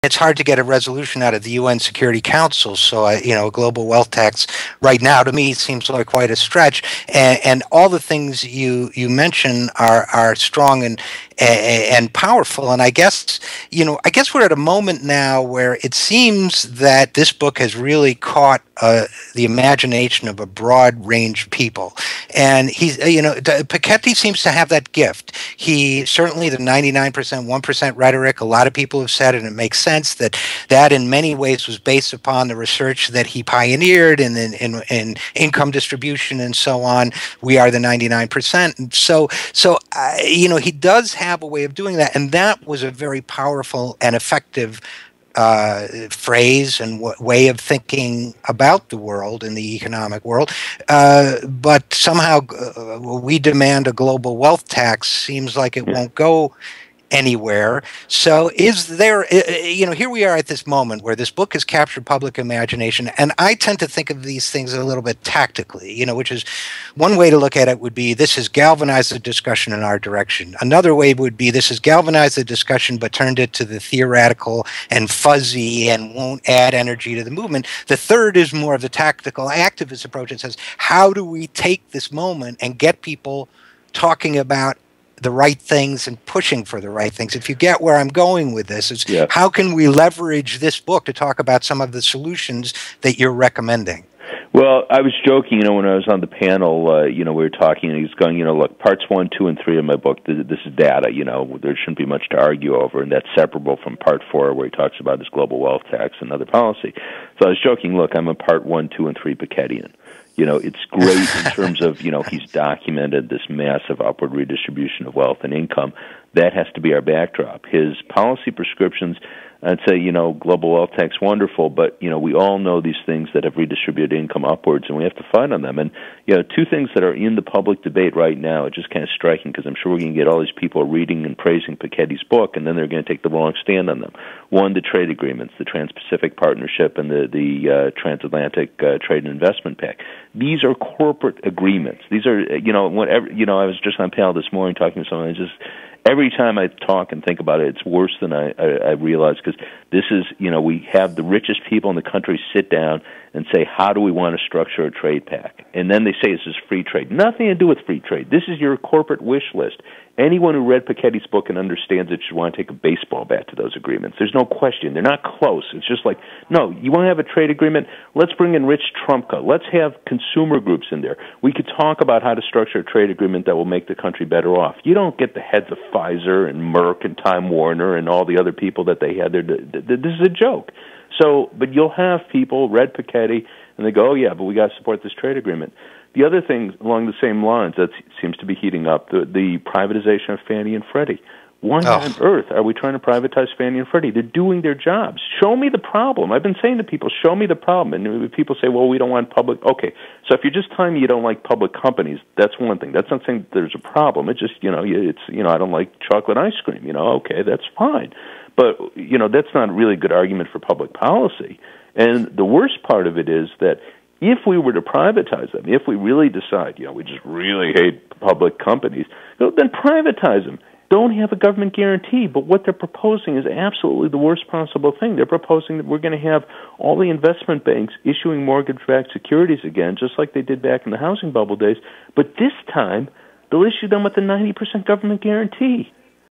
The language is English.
it's hard to get a resolution out of the UN Security Council. So, a global wealth tax right now to me seems like quite a stretch. And all the things you mention are strong and powerful. And I guess we're at a moment now where it seems that this book has really caught the imagination of a broad range of people. And Piketty seems to have that gift. He certainly, the 99%, 1% rhetoric, a lot of people have said, and it makes sense that in many ways was based upon the research that he pioneered in income distribution and so on. We are the 99%. And so he does have a way of doing that. And that was a very powerful and effective phrase and way of thinking about the world and the economic world. But somehow we demand a global wealth tax seems like it won't go anywhere. So is there, here we are at this moment where this book has captured public imagination, and I tend to think of these things a little bit tactically, which is one way to look at it would be this has galvanized the discussion in our direction. Another way would be this has galvanized the discussion but turned it to the theoretical and fuzzy and won't add energy to the movement. The third is more of the tactical activist approach. It says, how do we take this moment and get people talking about the right things and pushing for the right things? If you get where I'm going with this, is how can we leverage this book to talk about some of the solutions that you're recommending? Well, I was joking, when I was on the panel, we were talking, and he's going, look, parts 1, 2, and 3 of my book, this is data, there shouldn't be much to argue over, and that's separable from part 4, where he talks about his global wealth tax and other policy. So I was joking, look, I'm a part 1, 2, and 3 Pikettian. It's great in terms of, he's documented this massive upward redistribution of wealth and income. That has to be our backdrop. His policy prescriptions, I'd say, global wealth tax, wonderful, but, we all know these things that have redistributed income upwards, and we have to fight on them. And, two things that are in the public debate right now, it's just kind of striking, because I'm sure we're going to get all these people reading and praising Piketty's book, and then they're going to take the wrong stand on them. One, the trade agreements, the Trans-Pacific Partnership and the Transatlantic Trade and Investment Pact. These are corporate agreements. These are, whatever, I was just on panel this morning talking to someone, every time I talk and think about it, it's worse than I realize, because this is, we have the richest people in the country sit down and say, how do we want to structure a trade pact? And then they say this is free trade. Nothing to do with free trade. This is your corporate wish list. Anyone who read Piketty's book and understands it should want to take a baseball bat to those agreements. There's no question. They're not close. It's just like, no, you want to have a trade agreement? Let's bring in Rich Trumka. Let's have consumer groups in there. We could talk about how to structure a trade agreement that will make the country better off. You don't get the heads of Pfizer and Merck and Time Warner and all the other people that they had there. This is a joke. So, but you'll have people read Piketty and they go, oh yeah, but we got to support this trade agreement. The other thing along the same lines that seems to be heating up, the privatization of Fannie and Freddie. Why on earth are we trying to privatize Fannie and Freddie? They're doing their jobs. Show me the problem. I've been saying to people, show me the problem. And people say, well, we don't want public. Okay, so if you're just telling me you don't like public companies, that's one thing. That's not saying that there's a problem. It's just, I don't like chocolate ice cream. Okay, that's fine. But, that's not a really good argument for public policy. And the worst part of it is that if we were to privatize them, if we really decide, we just really hate public companies, then privatize them. Don't have a government guarantee. But what they're proposing is absolutely the worst possible thing. They're proposing that we're going to have all the investment banks issuing mortgage-backed securities again, just like they did back in the housing bubble days. But this time, they'll issue them with a 90% government guarantee.